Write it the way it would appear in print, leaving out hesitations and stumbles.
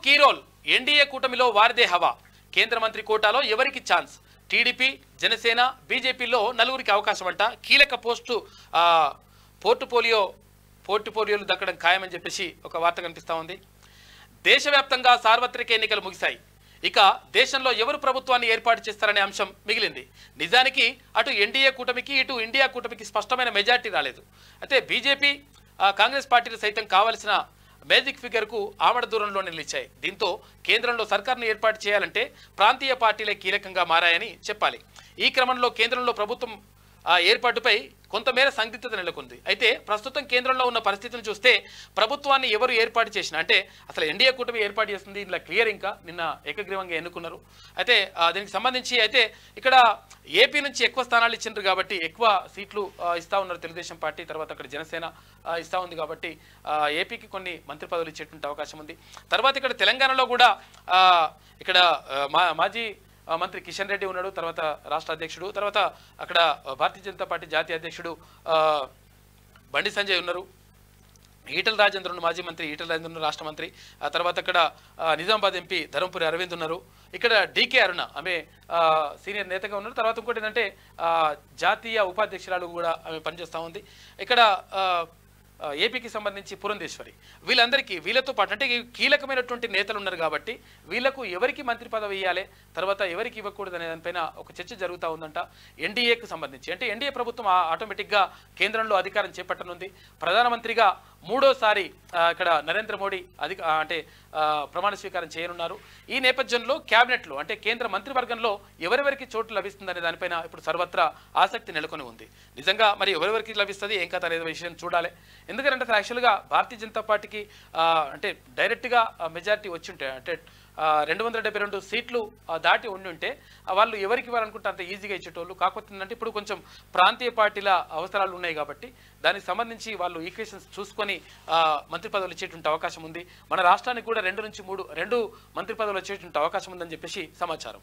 Key role, NDA కూటమిలో వారిదే హవా, కేంద్ర మంత్రి కోటాలో ఎవరికి ఛాన్స్, టీడీపీ జనసేన బీజేపీలో నలుగురికి అవకాశం అంట, కీలక పోర్టుపోలియోలు దక్కడం ఖాయమని చెప్పేసి ఒక వార్త కనిపిస్తూ ఉంది. దేశవ్యాప్తంగా సార్వత్రిక ఎన్నికలు ముగిశాయి. ఇక దేశంలో ఎవరు ప్రభుత్వాన్ని ఏర్పాటు చేస్తారనే అంశం మిగిలింది. నిజానికి అటు ఎన్డీఏ కూటమికి ఇటు ఇండియా కూటమికి స్పష్టమైన మెజార్టీ రాలేదు. అయితే బీజేపీ కాంగ్రెస్ పార్టీలు సైతం కావలసిన మ్యాజిక్ ఫిగర్కు ఆమడ దూరంలోనే నిలిచాయి. దీంతో కేంద్రంలో సర్కార్ను ఏర్పాటు చేయాలంటే ప్రాంతీయ పార్టీలే కీలకంగా మారాయని చెప్పాలి. ఈ క్రమంలో కేంద్రంలో ప్రభుత్వం ఏర్పాటుపై కొంతమేర సందిగ్ధత నెలకొంది. అయితే ప్రస్తుతం కేంద్రంలో ఉన్న పరిస్థితిని చూస్తే ప్రభుత్వాన్ని ఎవరు ఏర్పాటు చేసినా, అంటే అసలు ఎన్డీఏ కూటమి ఏర్పాటు చేస్తుంది ఇలా క్లియర్. ఇంకా నిన్న ఏకగ్రీవంగా ఎన్నుకున్నారు. అయితే దీనికి సంబంధించి అయితే ఇక్కడ ఏపీ నుంచి ఎక్కువ స్థానాలు ఇచ్చిండ్రు కాబట్టి ఎక్కువ సీట్లు ఇస్తా ఉన్నారు తెలుగుదేశం పార్టీ, తర్వాత అక్కడ జనసేన ఇస్తా ఉంది కాబట్టి ఏపీకి కొన్ని మంత్రి పదవులు ఇచ్చేటువంటి అవకాశం ఉంది. తర్వాత ఇక్కడ తెలంగాణలో కూడా ఇక్కడ మాజీ మంత్రి కిషన్ రెడ్డి ఉన్నాడు, తర్వాత రాష్ట్ర అధ్యక్షుడు, తర్వాత అక్కడ భారతీయ జనతా పార్టీ జాతీయ అధ్యక్షుడు బండి సంజయ్ ఉన్నారు, ఈటల రాజేంద్ర మాజీ మంత్రి ఈటల రాజేంద్ర రాష్ట్ర మంత్రి, ఆ తర్వాత అక్కడ నిజామాబాద్ ఎంపీ ధర్మపురి అరవింద్ ఉన్నారు, ఇక్కడ డీకే అరుణ ఆమె సీనియర్ నేతగా ఉన్నారు, తర్వాత ఇంకోటి ఏంటంటే జాతీయ ఉపాధ్యక్షురాలు కూడా ఆమె పనిచేస్తూ ఉంది. ఇక్కడ ఏపీకి సంబంధించి పురంధేశ్వరి, వీళ్ళతో పాటు అంటే కీలకమైనటువంటి నేతలు ఉన్నారు కాబట్టి వీళ్లకు ఎవరికి మంత్రి పదవి ఇవ్వాలి, తర్వాత ఎవరికి ఇవ్వకూడదు అనే దానిపైన ఒక చర్చ జరుగుతూ ఉందంట. ఎన్డీఏకు సంబంధించి అంటే ఎన్డీఏ ప్రభుత్వం ఆటోమేటిక్గా కేంద్రంలో అధికారం చేపట్టనుంది. ప్రధానమంత్రిగా మూడోసారి ఇక్కడ నరేంద్ర మోడీ ప్రమాణ స్వీకారం చేయనున్నారు. ఈ నేపథ్యంలో క్యాబినెట్లో అంటే కేంద్ర మంత్రివర్గంలో ఎవరెవరికి చోటు లభిస్తుందనే దానిపైన ఇప్పుడు సర్వత్రా ఆసక్తి నెలకొని ఉంది. నిజంగా మరి ఎవరెవరికి లభిస్తుంది ఏం కథ అనే విషయం చూడాలి. ఎందుకంటే యాక్చువల్గా భారతీయ జనతా పార్టీకి అంటే డైరెక్ట్గా మెజారిటీ వచ్చి ఉంటే అంటే 272 సీట్లు దాటి ఉండి వాళ్ళు ఎవరికి ఇవ్వాలనుకుంటే అంత ఈజీగా ఇచ్చేటోళ్ళు. కాకపోతే ఏంటంటే ఇప్పుడు కొంచెం ప్రాంతీయ పార్టీల అవసరాలు ఉన్నాయి కాబట్టి దానికి సంబంధించి వాళ్ళు ఈక్వేషన్స్ చూసుకొని మంత్రి పదవులు ఇచ్చేటువంటి అవకాశం ఉంది. మన రాష్ట్రానికి కూడా 2 నుంచి 3 మంత్రి పదవులు వచ్చేటువంటి అవకాశం ఉందని చెప్పేసి సమాచారం.